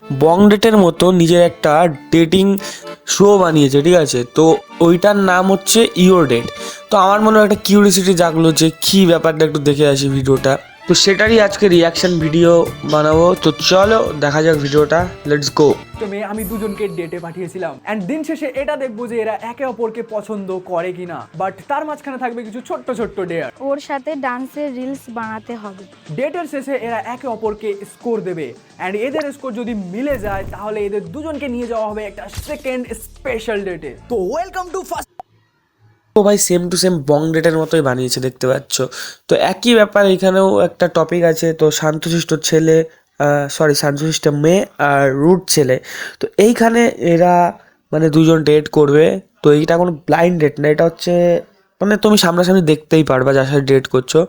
বং ডেটের মতো নিজের একটা ডেটিং শো বানিয়েছে, ঠিক আছে? তো ওইটার নাম হচ্ছে ইওর ডেট। তো আমার মনে হয় একটা কিউরিয়াসিটি জাগলো যে কী ব্যাপারটা, একটু দেখে আসি ভিডিওটা। তো সেটারই আজকে রিয়াকশন ভিডিও বানাবো। তো চলো দেখা যাক ভিডিওটা, লেটস গো। তো আমি দুজনকে ডেটে পাঠিয়েছিলাম এন্ড দিন শেষে এটা দেখবো যে এরা একে অপরকে পছন্দ করে কিনা, বাট তার মাঝখানে থাকবে কিছু ছোট্ট ছোট্ট ডেয়ার। ওর সাথে ডান্সের রিলস বানাতে হবে। ডেটের শেষে এরা একে অপরকে স্কোর দেবে এন্ড এদের স্কোর যদি মিলে যায় তাহলে এদের দুজনকে নিয়ে যাওয়া হবে একটা সেকেন্ড স্পেশাল ডেটে। তো ওয়েলকাম টু ফার্স্ট। তো ভাই সেম টু সেম বং ডেটের মতোই বানিয়েছে, দেখতে পাচ্ছ। তো একই ব্যাপার, এখানেও একটা টপিক আছে। তো শান্তশিষ্ট ছেলে, শান্তশিষ্ট মেয়ে আর রুট ছেলে। তো এইখানে এরা মানে দুজন ডেট করবে। তো এইটা কোনো ব্লাইন্ড ডেট না, এটা হচ্ছে মানে তুমি সামনাসামনি দেখতেই পারবা যার সাথে ডেট করছো।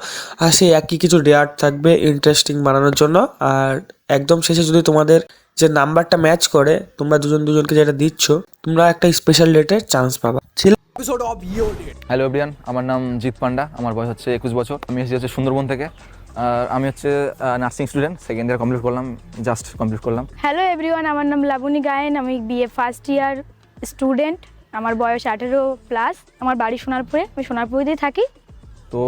আর সেই একই কিছু ডেয়ার থাকবে ইন্টারেস্টিং বানানোর জন্য। আর একদম শেষে যদি তোমাদের যে নাম্বারটা ম্যাচ করে, তোমরা দুজন দুজনকে যেটা দিচ্ছ, তোমরা একটা স্পেশাল ডেটের চান্স পাবা। Episode of your date. Hello everyone, আমার নাম জিৎ পান্ডা, আমার বয়স হচ্ছে 21 বছর। আমি এসেছি হচ্ছে সুন্দরবন থেকে। আর আমি হচ্ছে nursing student, second year complete করলাম, জাস্ট কমপ্লিট করলাম। হ্যালো এভরিওয়ান, আমার নাম লাবণী গায়েন, আমি বিএ ফার্স্ট ইয়ার স্টুডেন্ট। আমার বয়স 18+। আমার বাড়ি সোনারপুরে, আমি সোনারপুরেতেই থাকি। তো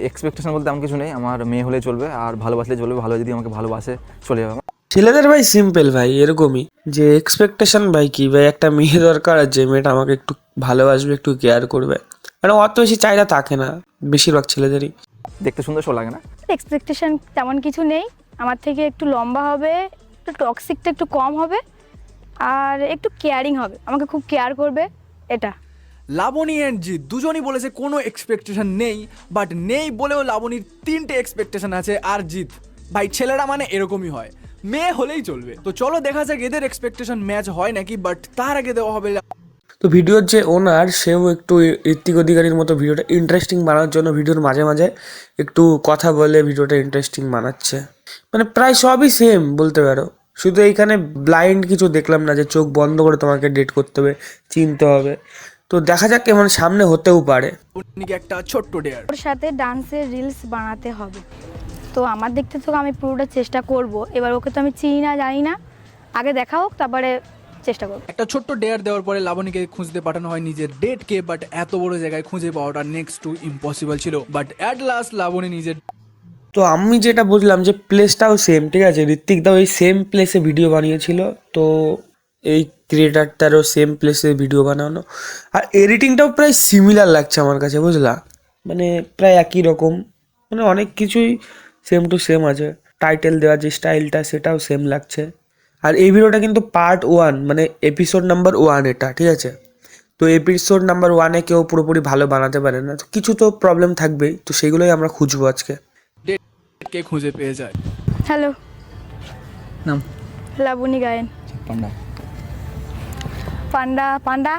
এক্সপেকটেশন বলতে এমন কিছু নেই, আমার মেয়ে হলে চলবে আর ভালোবাসলে চলবে, ভালো যদি আমাকে ভালোবাসে চলে যাবে। ছেলেদের ভাই সিম্পল ভাই এরকমই, যে এক্সপেকটেশন ভাই কি ভাই, একটা মেয়ে দরকার আর যে মেয়েটা আমাকে একটু ভালোবাসবে, একটু কেয়ার করবে। মানে অত বেশি চাহিদা থাকে না বেশিরভাগ ছেলেদেরই। দেখতে সুন্দর শো লাগে না? এক্সপেকটেশন তেমন কিছু নেই। আমার থেকে একটু লম্বা হবে, একটু টক্সিকটা একটু কম হবে, আর একটু কেয়ারিং হবে, আমাকে খুব কেয়ার করবে, এটা। লাবণী এন্ড জিৎ দুজনই বলেছে কোনো এক্সপেকটেশন নেই, বাট নেই বলেও লাবণীর 3টে এক্সপেকটেশন আছে। আর জিৎ ভাই ছেলেরা মানে এরকমই হয়, মেয়ে হলেই চলবে। তো চলো দেখা যাক এদের এক্সপেকটেশন ম্যাচ হয় নাকি, বাট তার আগে দেওয়া হবে তো ভিডিওর যে ওনার, সেও একটু ঋত্বিক অধিকারীর মতো ভিডিওটা ইন্টারেস্টিং বানানোর জন্য ভিডিওর মাঝে মাঝে একটু কথা বলে ভিডিওটা ইন্টারেস্টিং বানাচ্ছে। মানে প্রায় সবই সেম বলতে পারো, শুধু এইখানে ব্লাইন্ড কিছু দেখলাম না যে চোখ বন্ধ করে তোমাকে ডেট করতে হবে, চিনতে হবে। তো দেখা যাক কেমন সামনে হতেও পারে। একটা ছোট্ট ডেয়ার। ওর সাথে ডান্সের রিলস বানাতে হবে। তো আমার দিক থেকে আমি পুরোটা চেষ্টা করব। এবার ওকে তো আমি চিনি না, জানি না, আগে দেখা হোক তারপরে চেষ্টা করব। একটা ছোট্ট ডেয়ার দেওয়ার পরে লাবণীকে খুঁজতে পাঠানো হয় নিজের ডেটকে, বাট এত বড় জায়গায় খুঁজে পাওয়াটা নেক্সট টু ইম্পসিবল ছিল। বাট অ্যাট লাস্ট লাবণী নিজের তো আমি যেটা বুঝলাম যে প্লেসটাও সেম, ঠিক আছে? ঋত্বিকদাও এই সেম প্লেসে ভিডিও বানিয়েছিল। তো এই ক্রিয়েটারটারও সেম প্লেসে ভিডিও বানানো, আর এডিটিংটাও প্রায় সিমিলার লাগছে আমার কাছে, বুঝলা? মানে প্রায় একই রকম, মানে অনেক কিছুই সেম টু সেম আছে। টাইটেল দেওয়ার যে স্টাইলটা সেটাও সেম লাগছে। আর এই ভিডিওটা কিন্তু পার্ট 1, মানে এপিসোড নাম্বার 1 এটা, ঠিক আছে? তো এপিসোড নাম্বার 1-এ কেউ পুরোপুরি ভালো বানাতে পারে না, তো কিছু তো প্রবলেম থাকবেই। তো সেগুলোই আমরা খুঁজবো আজকে। ডেটকে খুঁজে পেয়ে যায়। হ্যালো, নাম? লাবণী গায়েন। পান্ডা। পান্ডা পান্ডা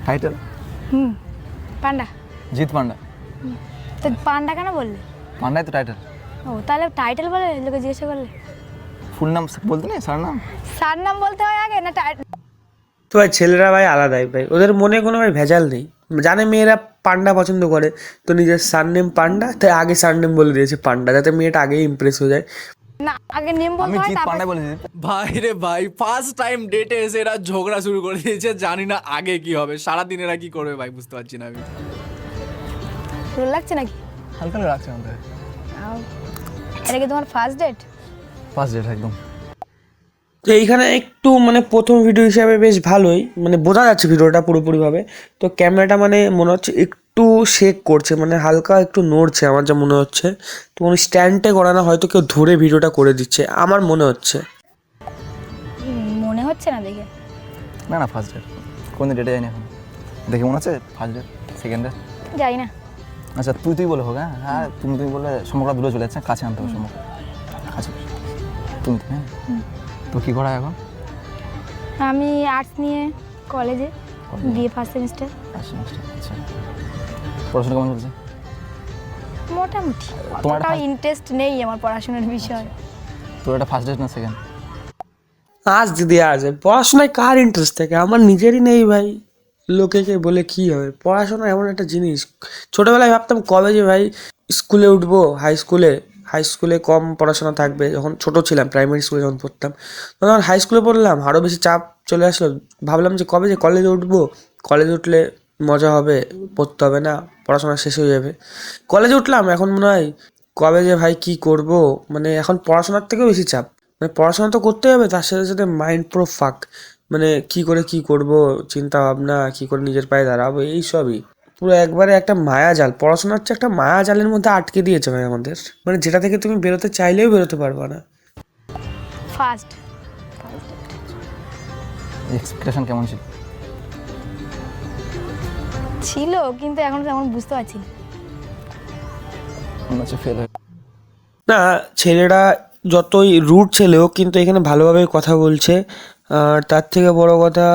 টাইটেল? পান্ডা। জিৎ পান্ডা। তো পান্ডা কেন বললে? পান্ডাই তো টাইটেল। ও তাহলে টাইটেল বলে লোকে জিজ্ঞাসা করলে? ফুল নাম বলতে নেই, স্যার নাম? স্যার নাম বলতে হয় আগে না টাইটেল? তো ভাই ছেলেরা ভাই আলাদাই ভাই, ওদের মনে কোনো ভাই ভেজাল নেই। জানে মেয়েরা পান্ডা পছন্দ করে, তো নিজের সারনেম পান্ডা, তাই আগে সারনেম বলে দিয়েছে পান্ডা, যাতে মেয়েটা আগেই ইমপ্রেস হয়ে যায়। না, আগে নেম আমি বলতে হয় জিৎ তারপর। পান্ডা বলেছি। ভাই রে ভাই, ফার্স্ট টাইম ডেটে এসে এরা ঝগড়া শুরু করে দিয়েছে। জানি না আগে কি হবে, সারাদিন এরা কি করবে ভাই বুঝতে পারছি না আমি। ভালো লাগছে নাকি? হালকা রাখছে আমাদের। এটা কি তোমার ফার্স্ট ডেট? ফার্স্ট ডেট একদম। তো এইখানে একটু মানে প্রথম ভিডিও হিসাবে বেশ ভালোই, মানে বোঝা যাচ্ছে ভিডিওটা পুরোপুরিভাবে। তো ক্যামেরাটা মানে মনে হচ্ছে একটু শেক করছে, মানে হালকা একটু নড়ছে আমার যা মনে হচ্ছে। তো কোনো স্ট্যান্ডে করা না, হয়তো কেউ ধরে ভিডিওটা করে দিচ্ছে আমার মনে হচ্ছে। মনে হচ্ছে না দেখে। না না, ফার্স্ট ডেট। কোন ডেটে যায়নি এখন, দেখে মনে হচ্ছে ফার্স্ট ডেট, সেকেন্ড ডেট যাই না। আচ্ছা তুই বলে হোক। হ্যাঁ তুমি বলে সম্পর্কটা দূরে চলে যাচ্ছে, কাছে আনতে হবে সম্পর্ক। আচ্ছা তুমি, হ্যাঁ। তো কী করা এখন? আমি আর্টস নিয়ে কলেজে, বিএ ফার্স্ট সেমিস্টার। আচ্ছা, পড়াশোনা কেমন চলছে? মোটামুটি, তোমার অতটাও ইন্টারেস্ট নেই আমার পড়াশোনার বিষয়। তোর এটা ফার্স্ট ডেট না সেকেন্ড? আজ দিদি আজ পড়াশোনায় কার ইন্টারেস্ট থাকে, আমার নিজেরই নেই ভাই। লোকে বলে কি হবে, পড়াশোনা এমন একটা জিনিস। ছোটবেলায় ভাবতাম কবে যে ভাই স্কুলে উঠবো, হাই স্কুলে, হাই স্কুলে কম পড়াশোনা থাকবে, যখন ছোট ছিলাম প্রাইমারি স্কুলে যখন পড়তাম, তখন হাই স্কুলে পড়লাম আরও বেশি চাপ চলে আসলো। ভাবলাম যে কবে যে কলেজে উঠবো, কলেজে উঠলে মজা হবে, পড়তে হবে না, পড়াশোনা শেষ হয়ে যাবে। কলেজে উঠলাম, এখন মনে হয় কবে যে ভাই কি করব, মানে এখন পড়াশোনার থেকেও বেশি চাপ। মানে পড়াশোনা তো করতে হবে, তার সাথে সাথে মাইন্ড পুরো ফাঁক, মানে কি করে কি করব, চিন্তা ভাবনা, কি করে নিজের পায়ে দাঁড়াবো, এই সবই পুরো একবারে একটা মায়াজাল। পড়াশোনা হচ্ছে একটা মায়াজালের মধ্যে আটকে দিয়েছে ভাই আমাদের, মানে যেটা থেকে তুমি বেরোতে চাইলেও বেরোতে পারবে না। ফার্স্ট এক্সপেকটেশন কেমন ছিল? ছিল, কিন্তু এখন তেমন বুঝতে পারছি না। মনে হচ্ছে ফেল হয়ে না, ছেলেটা যতই রুট ছেলেও কিন্তু এখানে ভালোভাবে কথা বলছে। আর তার থেকে বড় কথা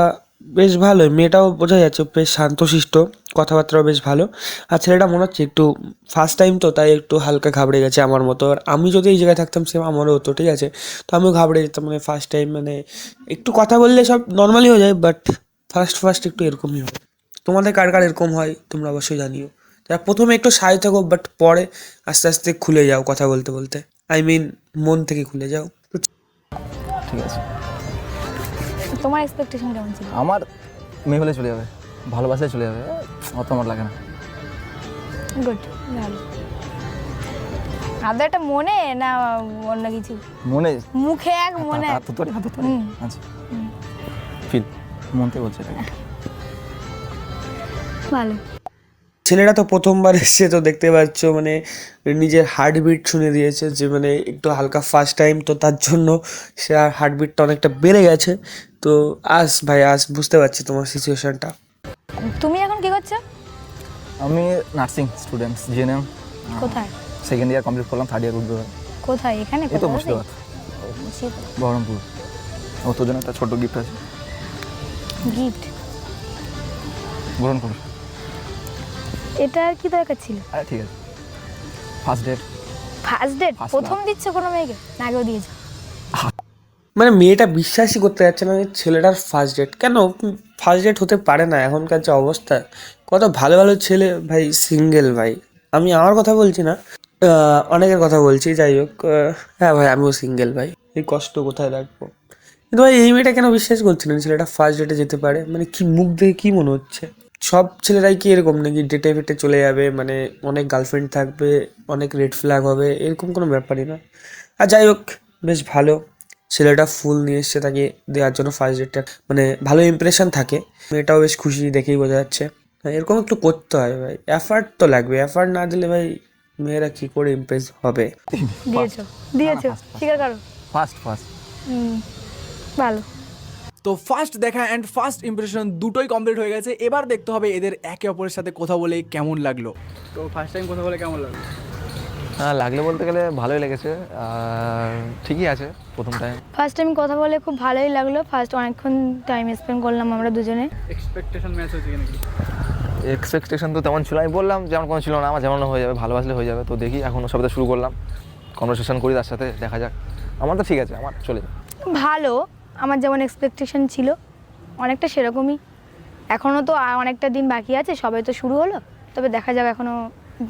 বেশ ভালোই, মেয়েটাও বোঝা যাচ্ছে বেশ শান্তশিষ্ট, কথাবার্তাও বেশ ভালো। আর ছেলেটা মনে হচ্ছে একটু ফার্স্ট টাইম তো, তাই একটু হালকা ঘাবড়ে গেছে আমার মতো। আর আমি যদি এই জায়গায় থাকতাম সেম আমারও হতো, ঠিক আছে, তো আমিও ঘাবড়ে যেতাম, মানে ফার্স্ট টাইম, মানে একটু কথা বললে সব নর্মালি হয়ে যায়, বাট ফার্স্ট একটু এরকমই হয়। তোমাদের কার কার এরকম হয় তোমরা অবশ্যই জানিও, যারা প্রথমে একটু সাই থাকো বাট পরে আস্তে আস্তে খুলে যাও কথা বলতে বলতে, আই মিন মন থেকে খুলে যাও। ঠিক আছে। তোমার এক্সপেকটেশন কেমন ছিল? আমার মেয়ে হলে চলে যাবে, ভালোবাসলে চলে যাবে, অত আমার লাগে না। গুড, ভালো। আদৌ এটা মনে না অন্য কিছু? মনে মুখে এক, মনে এক। হাত ধরে আচ্ছা ফিল মন থেকে বলছে এটাকে। ভালো। ছেলেটা তো প্রথমবার এসছে, তো দেখতে পাচ্ছ মানে নিজের হার্টবিট শুনে দিয়েছে, যে মানে একটু হালকা ফার্স্ট টাইম তো তার জন্য সে হার্টবিটটা অনেকটা বেড়ে গেছে। তো ভাই বুঝতে পারছি তোমার সিচুয়েশনটা। তুমি এখন কি করছো? আমি নার্সিং স্টুডেন্ট, জিএনএম কোথায়? সেকেন্ড ইয়ার কমপ্লিট করলাম, থার্ড ইয়ার উঠবে। কোথায়? এখানে? এই তো কোথায়? মুর্শিদাবাদ, বহরমপুর। ও তোর জন্য একটা ছোট গিফট আছে, গিফট? গ্রহণ করো। এটা আর কি দরকার ছিল? আরে ঠিক আছে, first date. First date First প্রথম দিচ্ছ কোনো মেয়েকে, না আগেও দিয়েছো? মানে মেয়েটা বিশ্বাসই করতে যাচ্ছে না যে ছেলেটার ফার্স্ট ডেট, কেন ফার্স্ট ডেট হতে পারে না এখনকার যে অবস্থা। কত ভালো ভালো ছেলে ভাই সিঙ্গেল, ভাই আমি আমার কথা বলছি না, অনেকের কথা বলছি, যাই হোক, হ্যাঁ ভাই আমিও সিঙ্গেল ভাই, এই কষ্ট কোথায় রাখবো। কিন্তু ভাই এই মেয়েটা কেন বিশ্বাস করছি না ছেলেটা ফার্স্ট ডেটে যেতে পারে, মানে কি মুখ দেখে কি মনে হচ্ছে, সব ছেলেরাই কি এরকম নাকি ডেটে ফেটে চলে যাবে, মানে অনেক গার্লফ্রেন্ড থাকবে, অনেক রেড ফ্ল্যাগ হবে, এরকম কোনো ব্যাপারই না। আর যাই হোক, বেশ ভালো, ছেলেটা ফুল নিয়ে এসছে তাকে দেওয়ার জন্য ফার্স্ট ডেটটা, মানে ভালো ইমপ্রেশন থাকে, মেয়েটাও বেশ খুশি দেখেই বোঝা যাচ্ছে। হ্যাঁ, এরকম একটু করতে হয় ভাই, এফার্ট তো লাগবে, এফার্ট না দিলে ভাই মেয়েরা কি করে ইমপ্রেস হবে। দিয়েছো স্বীকার করো। ফার্স্ট ভালো। তো ফার্স্ট দেখা অ্যান্ড ফার্স্ট ইমপ্রেশন দুটোই কমপ্লিট হয়ে গেছে। এবার দেখতে হবে এদের একে অপরের সাথে কথা বলে কেমন লাগলো। তো ফার্স্ট টাইম কথা বলে কেমন লাগলো? হ্যাঁ, লাগলে বলতে গেলে ভালোই লেগেছে, আর ঠিকই আছে প্রথম টাইম। ফার্স্ট টাইম কথা বলে খুব ভালোই লাগলো। ফার্স্ট অনেকক্ষণ টাইম স্পেন্ড করলাম আমরা দুজনে। এক্সপেকটেশন ম্যাচ হয়েছে নাকি? এক্সপেকটেশন তো তেমন ছিল, আমি বললাম যেমন কোনো ছিল না, আমার যেমন হয়ে যাবে, ভালোবাসলে হয়ে যাবে। তো দেখি এখন ওর সাথে শুরু করলাম, কনভারসেশন করি তার সাথে, দেখা যাক। আমার তো ঠিক আছে, আমার চলে যাবে। ভালো, আমার যেমন এক্সপেকটেশন ছিল অনেকটা সেরকমই। এখনও তো অনেকটা দিন বাকি আছে, সবাই তো শুরু হলো, তবে দেখা যাক এখনও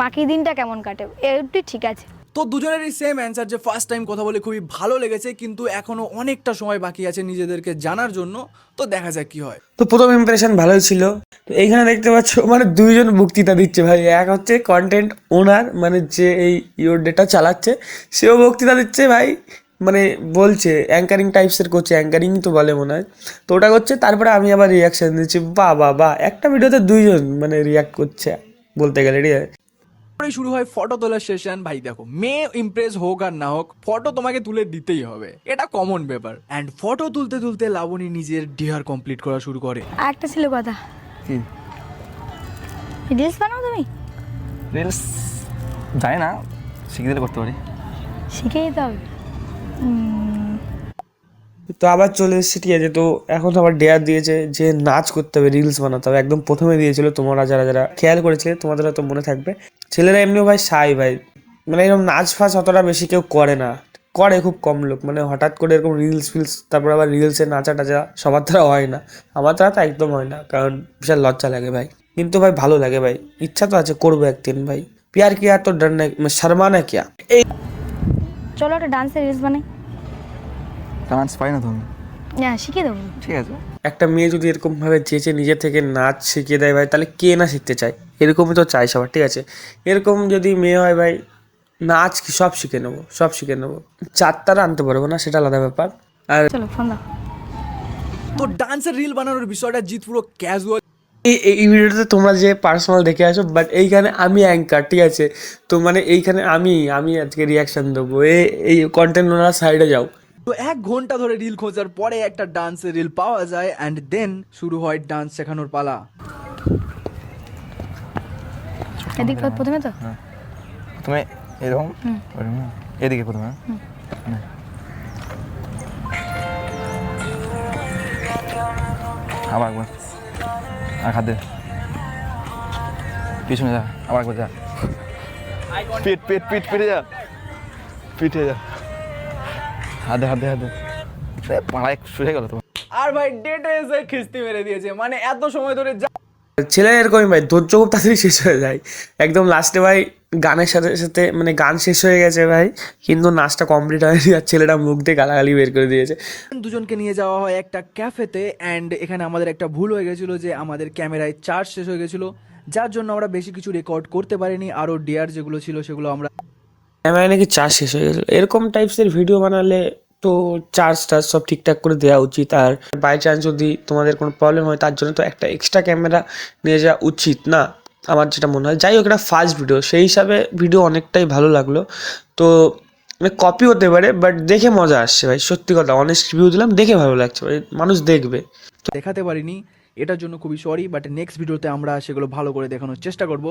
বাকি দিনটা কেমন কাটে, এটাই ঠিক আছে। তো দুজনেরই সেম অ্যান্সার যে ফার্স্ট টাইম কথা বলে খুবই ভালো লেগেছে, কিন্তু এখনও অনেকটা সময় বাকি আছে নিজেদেরকে জানার জন্য। তো দেখা যাক কি হয়। তো প্রথম ইমপ্রেশন ভালোই ছিল। তো এইখানে দেখতে পাচ্ছ মানে দুইজন বক্তৃতা দিচ্ছে ভাই, এক হচ্ছে কন্টেন্ট ওনার, মানে যে এই ইওর ডেটা চালাচ্ছে, সেও বক্তৃতা দিচ্ছে ভাই, মানে বলছে অ্যাঙ্কারিং টাইপসের করছে, অ্যাঙ্কারিংই তো বলে মনে হয়, তো ওটা করছে, তারপরে আমি আবার রিয়াকশান দিচ্ছি। বাহ, একটা ভিডিওতে দুইজন মানে রিয়াক্ট করছে বলতে গেলে, ঠিক আছে। তারপরেই শুরু হয় ফটো তোলার সেশন। ভাই দেখো, মেয়ে ইমপ্রেস হোক আর না হোক, ফটো তোমাকে তুলে দিতেই হবে, এটা কমন ব্যাপার। অ্যান্ড ফটো তুলতে তুলতে লাবণী নিজের ডিয়ার কমপ্লিট করা শুরু করে। একটা ছিল কথা, কি রিলস বানাও তুমি? রিলস জানি না, শিখে দিলে করতে পারি। শিখে যেতে হবে। তো আবার চলে এসেছি, ঠিক আছে। তো এখন তো আবার ডেয়ার দিয়েছে যে নাচ করতে হবে, রিলস বানাতে হবে, একদম প্রথমে দিয়েছিল, তোমরা যারা যারা খেয়াল করেছিলে তোমাদের হয়তো মনে থাকবে। ছেলেরা এমনিও ভাই সাই ভাই, মানে এরকম নাচ ফাচ অতটা বেশি কেউ করে না, করে খুব কম লোক, মানে হঠাৎ করে এরকম রিলস ফিলস, তারপর আবার রিলসে নাচা টাচা সবার দ্বারা হয় না, আমার দ্বারা তো একদম হয় না, কারণ বিশাল লজ্জা লাগে ভাই। কিন্তু ভাই ভালো লাগে ভাই, ইচ্ছা তো আছে করবো একদিন ভাই। প্যার কিয়া তো ডর না, শর্মানা কিয়া। এই চলো একটা ডান্সের রিলস বানাই। ডান্স পাই না তুমি, হ্যাঁ শিখিয়ে দেবো। ঠিক আছে। একটা মেয়ে যদি এরকমভাবে চেঁচে নিজে থেকে নাচ শিখিয়ে দেয় ভাই, তাহলে কে না শিখতে চায়? এরকমই তো চাই সবার, ঠিক আছে? এরকম যদি মেয়ে হয় ভাই, নাচ কি সব শিখে নেবো, সব শিখে নেবো। চারটারা আনতে পারবো না, সেটা আলাদা ব্যাপার। আর চলো ফোন দাও। তো ডান্সের রিল বানানোর বিষয়টা জিৎ পুরো ক্যাজুয়াল এই ভিডিওতে তোমরা যে পার্সোনাল দেখে আসো, বাট এইখানে আমি অ্যাঙ্কার, ঠিক আছে? তো মানে এইখানে আমি আজকে রিয়াকশন দেবো। এই কন্টেন্ট ওনারা সাইডে যাও। তো 1 ঘন্টা ধরে রিল খোঁজার পরে একটা ডান্সের রিল পাওয়া যায় অ্যান্ড দেন শুরু হয় ডান্স শেখানোর পালা। এদিক প্রথমে তো তুমি এরকম ওরকম না? এদিকে প্রথমে, না। আবার একবার, আর হাত দে, পিছনে যা, আবার একবার যা, পিঠে যা, পিঠে যা, হাতে পাড়ায় শুয়ে গেল তোমার। আর ভাই ডেটে এসে খিস্তি মেরে দিয়েছে, মানে এত সময় ধরে ছেলে এরকমই ভাই, ধৈর্য খুব তাড়াতাড়ি শেষ হয়ে যায়। একদম লাস্টে ভাই গানের সাথে সাথে মানে গান শেষ হয়ে গেছে ভাই, কিন্তু নাচটা কমপ্লিট হয়নি, আর ছেলেটা মুখ দিয়ে গালাগালি বের করে দিয়েছে। দুজনকে নিয়ে যাওয়া হয় একটা ক্যাফেতে অ্যান্ড এখানে আমাদের একটা ভুল হয়ে গেছিলো যে আমাদের ক্যামেরায় চার্জ শেষ হয়ে গেছিলো, যার জন্য আমরা বেশি কিছু রেকর্ড করতে পারিনি। আরও ডিয়ার যেগুলো ছিল সেগুলো আমরা ক্যামেরায় নাকি চার্জ শেষ হয়ে গেছিলো। এরকম টাইপসের ভিডিও বানালে তো চার্জটা সব ঠিকঠাক করে দেওয়া উচিত। আর বাই চান্স যদি তোমাদের কোনো প্রবলেম হয়, তার জন্য তো একটা এক্সট্রা ক্যামেরা নিয়ে যাওয়া উচিত না, আমার যেটা মনে হয়। যাই হোক, এটা ফার্স্ট ভিডিও, সেই হিসাবে ভিডিও অনেকটাই ভালো লাগলো। তো মানে কপি হতে পারে, বাট দেখে মজা আসছে ভাই, সত্যি কথা। অনেস্ট রিভিউ দিলাম, দেখে ভালো লাগছে ভাই, মানুষ দেখবে। দেখাতে পারিনি, এটার জন্য খুবই সরি, বাট নেক্সট ভিডিওতে আমরা সেগুলো ভালো করে দেখানোর চেষ্টা করব।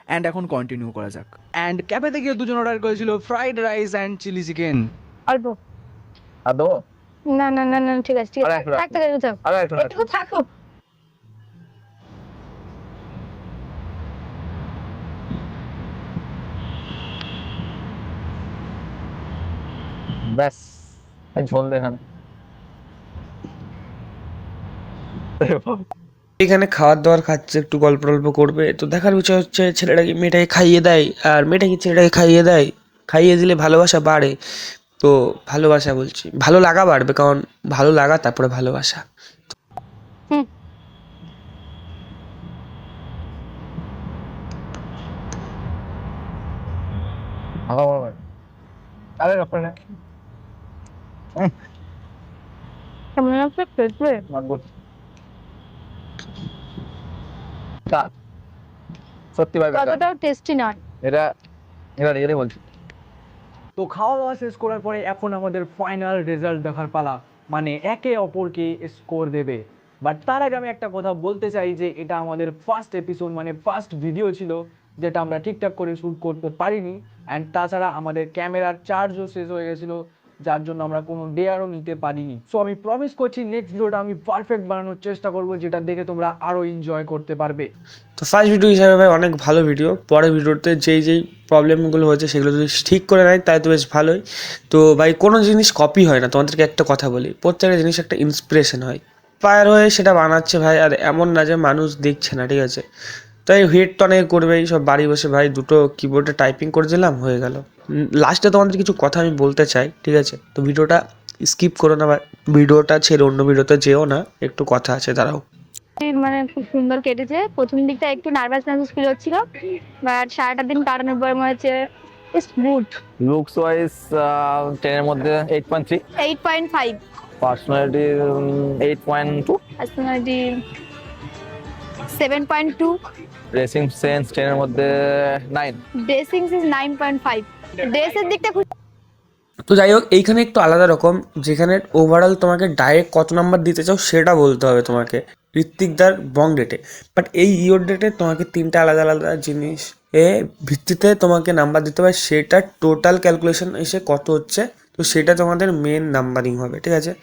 অ্যান্ড এখন কন্টিনিউ করা যাক। অ্যান্ড ক্যাফেতে গিয়ে দুজন অর্ডার করেছিল fried rice and chilli chicken. অল্প। আর দেবো? না না না না ঠিক আছে ঠিক আরে আছে, একটু রাখ। থাকতে থাকো, আরে একটু রাখ। একটু থাকো। ব্যাস, ঝোল দেখান। এখানে খাওয়ার দাওয়ার খাচ্ছে, একটু গল্প টল্প করবে। তো দেখার বিষয় হচ্ছে ছেলেটাকে মেয়েটাকে খাইয়ে দেয়, আর মেয়েটাকে ছেলেটাকে খাইয়ে দেয়। খাইয়ে দিলে ভালোবাসা বাড়ে। তো ভালোবাসা বলছি, ভালো লাগা বাড়বে, কারণ ভালো লাগা তারপরে ভালোবাসা। হুম। আরে ব্যাপার না, কেমন লাগছে পেটে? সত্যি ভাই ততটাও টেস্টি নয়। এটা এটা রিয়েলি বলছি। তো খাওয়া দাওয়া শেষ করার পরে এখন আমাদের ফাইনাল রেজাল্ট দেখার পালা, মানে একে অপরকে স্কোর দেবে। বাট তার আগে আমি একটা কথা বলতে চাই যে এটা আমাদের ফার্স্ট এপিসোড, মানে ফার্স্ট ভিডিও ছিল, যেটা আমরা ঠিকঠাক করে শ্যুট করতে পারিনি। অ্যান্ড তাছাড়া আমাদের ক্যামেরার চার্জও শেষ হয়ে গেছিলো, যার জন্য আমরা কোনো ডেয়ারও নিতে পারিনি। সো আমি প্রমিস করছি নেক্সট ভিডিওটা আমি পারফেক্ট বানানোর চেষ্টা করবো, যেটা দেখে তোমরা আরও এনজয় করতে পারবে। তো ফার্স্ট ভিডিও হিসাবে ভাই অনেক ভালো ভিডিও। পরের ভিডিওতে যেই প্রবলেমগুলো হয়েছে সেগুলো যদি ঠিক করে নেয় তাই তো বেশ ভালোই। তো ভাই কোনো জিনিস কপি হয় না, তোমাদেরকে একটা কথা বলি, প্রত্যেকটা জিনিস একটা ইন্সপিরেশন হয়। পায়ার হয়ে সেটা বানাচ্ছে ভাই, আর এমন না যে মানুষ দেখছে না, ঠিক আছে? তাই হেড তো অনেকে করবেই, সব বাড়ি বসে ভাই দুটো কিবোর্ডে টাইপিং করে দিলাম, হয়ে গেল। লাস্টে তোমাদের কিছু কথা আমি বলতে চাই, ঠিক আছে? তো ভিডিওটা স্কিপ করো না, ভাই ভিডিওটা ছেড়ে অন্য ভিডিওতে যেও না, একটু কথা আছে, দাঁড়াও। মানে খুব সুন্দর কেটেছে। প্রথম দিকটা একটু নার্ভাস ফিল হচ্ছিল, বাট সারাটা দিন কাটানোর পর মনে হচ্ছে স্মুথ। লুকস ওয়াইজ 10 এর মধ্যে 8.3, 8.5, পার্সোনালিটি 8.2, পার্সোনালিটি 7.2, ড্রেসিং সেন্স 10 এর মধ্যে 9। Dressing is 9.5। ড্রেসের দিকটা তো যাই হোক, এইখানে একটু আলাদা রকম, যেখানে ওভারঅল তোমাকে ডাইরেক্ট কত নাম্বার দিতে চাও সেটা বলতে হবে তোমাকে ঋত্বিকদার বং ডেটে। বাট এই ইয়োর ডেটে তোমাকে তিনটা আলাদা আলাদা জিনিস ভিত্তিতে তোমাকে নাম্বার দিতে হবে, সেটা টোটাল ক্যালকুলেশন এসে কত হচ্ছে, তো সেটা তোমাদের মেন নাম্বারিং হবে, ঠিক আছে?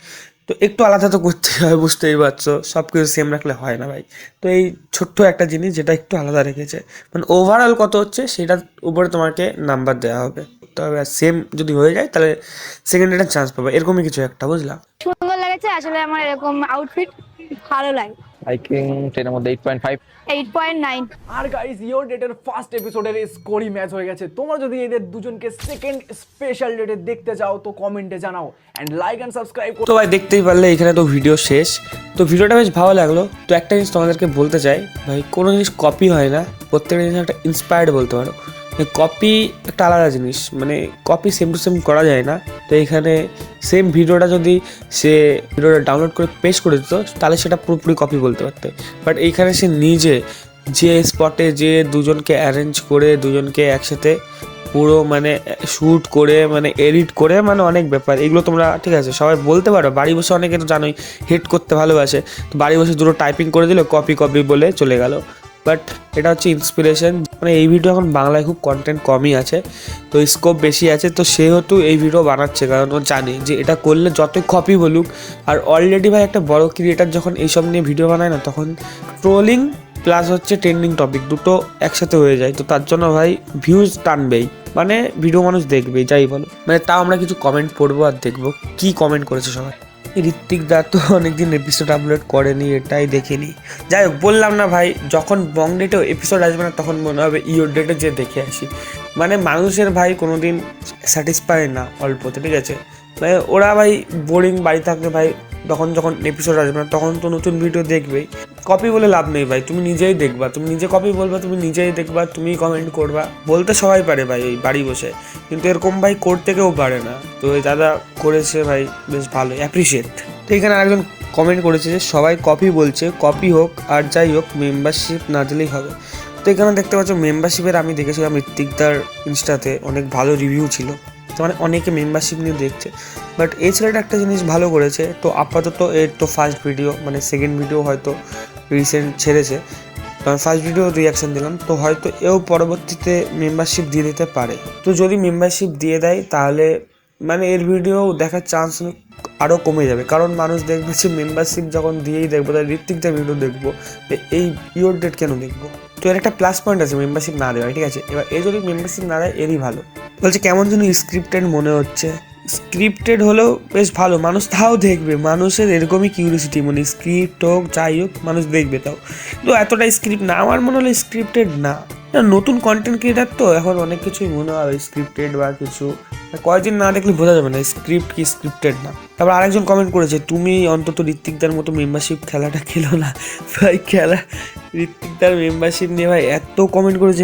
তো একটু আলাদা তো করতেই হবে, বুঝতেই পারছো, সব কিছু সেম রাখলে হয় না ভাই। তো এই ছোট্ট একটা জিনিস যেটা একটু আলাদা রেখেছে, মানে ওভারঅল কত হচ্ছে সেটার উপরে তোমাকে নাম্বার দেওয়া হবে। তবে সেম যদি হয়ে যায় তাহলে সেকেন্ড ডেটের চান্স পাবে, এরকমই কিছু একটা, বুঝলাম? সুন্দর লেগেছে আসলে। আমার এরকম আউটফিট ভালো লাগে। আই থিঙ্ক 10 এর মধ্যে 8.5। 8.9। আর গাইস ইওর ডেটের ফার্স্ট এপিসোডের স্কোরই ম্যাচ হয়ে গেছে। তোমরা যদি এদের দুজনকে সেকেন্ড স্পেশাল ডেটে দেখতে চাও তো কমেন্টে জানাও অ্যান্ড লাইক অ্যান্ড সাবস্ক্রাইব। তো ভাই দেখতেই পারলে এখানে তো ভিডিও শেষ। তো ভিডিওটা বেশ ভালো লাগলো। তো একটা জিনিস তোমাদেরকে বলতে চাই ভাই, কোনো জিনিস কপি হয় না, প্রত্যেকটা জিনিস একটা ইন্সপায়ার্ড বলতে পারো। কপি একটা আলাদা জিনিস, মানে কপি সেম টু সেম করা যায় না। তো এখানে সেম ভিডিওটা যদি সে ভিডিওটা ডাউনলোড করে পেস্ট করে দিত তাহলে সেটা পুরোপুরি কপি বলতে পারতে। বাট এইখানে সে নিজে যে স্পটে যে দুজনকে অ্যারেঞ্জ করে দুজনকে একসাথে পুরো মানে শ্যুট করে মানে এডিট করে মানে অনেক ব্যাপার এগুলো। তোমরা ঠিক আছে সবাই বলতে পারো, বাড়ি বসে অনেকে তো জানোই হেড করতে ভালোবাসে, তো বাড়ি বসে দুটো টাইপিং করে দিল, কপি কপি বলে চলে গেল। বাট এটা হচ্ছে ইন্সপিরেশন। মানে এই ভিডিও এখন বাংলায় খুব কন্টেন্ট কমই আছে, তো স্কোপ বেশি আছে, তো সেহেতু এই ভিডিও বানাচ্ছে, কারণ ও জানে যে এটা করলে যতই কপি বলুক। আর অলরেডি ভাই একটা বড় ক্রিয়েটার যখন এইসব নিয়ে ভিডিও বানায় না, তখন ট্রোলিং প্লাস হচ্ছে ট্রেন্ডিং টপিক দুটো একসাথে হয়ে যায়। তো তার জন্য ভাই ভিউজ টানবেই, মানে ভিডিও মানুষ দেখবেই যাই বলো। মানে তাও আমরা কিছু কমেন্ট পড়বো আর দেখবো কি কমেন্ট করেছে সবাই। ঋত্বিক দা তো অনেকদিন এপিসোড আপলোড করেনি, এটাই দেখিনি। যাই হোক, বললাম না ভাই, যখন বং ডেটেও এপিসোড আসবে না তখন মনে হবে ইওর ডেটে যে দেখে আসি। মানে মানুষের ভাই কোনোদিন স্যাটিসফাই না অল্পতে, ঠিক আছে। মানে ওরা ভাই বোরিং বাড়ি থাকলে ভাই যখন এপিসোড আসবে না তখন তো নতুন ভিডিও দেখবেই। কপি বলে লাভ নেই ভাই, তুমি নিজেই দেখবা, তুমি নিজে কপি বলবা, তুমি নিজেই দেখবা, তুমি কমেন্ট করবা। বলতে সবাই পারে ভাই এই বাড়ি বসে, কিন্তু এরকম ভাই করতে কেউ পারে না। তো এই দাদা করেছে ভাই, বেশ ভালো, অ্যাপ্রিসিয়েট। তো এখানে আরেকজন কমেন্ট করেছে যে সবাই কপি বলছে, কপি হোক আর যাই হোক মেম্বারশিপ না দিলেই হবে। তো এখানে দেখতে পাচ্ছ মেম্বারশিপের আমি দেখেছিলাম ঋত্বিকদার ইনস্টাতে অনেক ভালো রিভিউ ছিল, তো মানে অনেকে মেম্বারশিপ নিয়ে দেখছে। বাট এই ছেলেটা একটা জিনিস ভালো করেছে। তো আপাতত এর তো ফার্স্ট ভিডিও, মানে সেকেন্ড ভিডিও হয়তো রিসেন্ট ছেড়েছে, তো আমি ফার্স্ট ভিডিও রিয়াকশান দিলাম, তো হয়তো এও পরবর্তীতে মেম্বারশিপ দিয়ে দিতে পারে। তো যদি মেম্বারশিপ দিয়ে দেয় তাহলে মানে এর ভিডিও দেখার চান্স আরও কমে যাবে, কারণ মানুষ দেখবে যে মেম্বারশিপ যখন দিয়েই দেখবো তাহলে ঋত্বিকদের ভিডিও দেখবো, এই ইওর ডেট কেন দেখবো। তো এর একটা প্লাস পয়েন্ট আছে মেম্বারশিপ না দেওয়া, ঠিক আছে। এবার এ যদি মেম্বারশিপ না দেয় এরই ভালো। বলছে কেমন যেন স্ক্রিপ্টেড মনে হচ্ছে, স্ক্রিপ্টেড হলেও বেশ ভালো, মানুষ তাও দেখবে, মানুষের এরকমই কিউরিয়াসিটি, মানে স্ক্রিপ্ট হোক যাই হোক মানুষ দেখবে তাও। তো এতটা স্ক্রিপ্ট না, আমার মনে হলো স্ক্রিপ্টেড না। নতুন কন্টেন্ট ক্রিয়েটার তো এখন অনেক কিছুই মনে হবে স্ক্রিপ্টেড বা কিছু, কয়েকদিন না দেখলে বোঝা যাবে না স্ক্রিপ্ট কি স্ক্রিপ্টেড না। তারপর আরেকজন কমেন্ট করেছে তুমি অন্তত ঋত্বিকদার মতো মেম্বারশিপ খেলাটা খেলো না ভাই। খেলা ঋত্বিকদার মেম্বারশিপ নিয়ে ভাই এত কমেন্ট করেছে।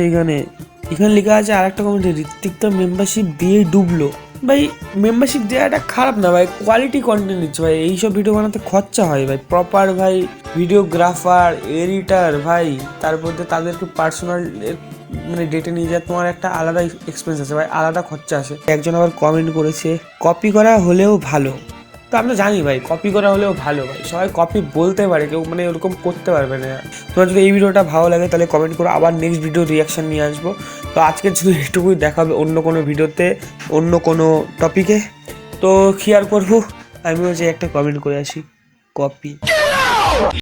এখানে লেখা আছে আর একটা কমেন্ট, ঋত্বিকদার মেম্বারশিপ দিয়েই ডুবলো। ভাই মেম্বারশিপ দেওয়াটা খারাপ না ভাই, কোয়ালিটি কন্টেন্ট দিচ্ছে ভাই। এইসব ভিডিও বানাতে খরচা হয় ভাই, প্রপার ভাই ভিডিওগ্রাফার, এডিটার ভাই, তারপর তাদেরকে পার্সোনাল মানে ডেটে নিয়ে যায়, তোমার একটা আলাদা এক্সপেন্স আছে ভাই, আলাদা খরচা আছে। একজন আবার কমেন্ট করেছে কপি করা হলেও ভালো। তো আমরা জানি ভাই কপি করা হলেও ভালো ভাই, সবাই কপি বলতে পারে, কেউ মানে ওরকম করতে পারবে না। তোমার যদি এই ভিডিওটা ভালো লাগে তাহলে কমেন্ট করো, আবার নেক্সট ভিডিও রিয়াকশান নিয়ে আসবো। তো আজকের শুধু এটুকুই, দেখা হবে অন্য কোনো ভিডিওতে অন্য কোনো টপিকে। তো কি আর করবো, আমিও যে একটা কমেন্ট করে আসি, কপি।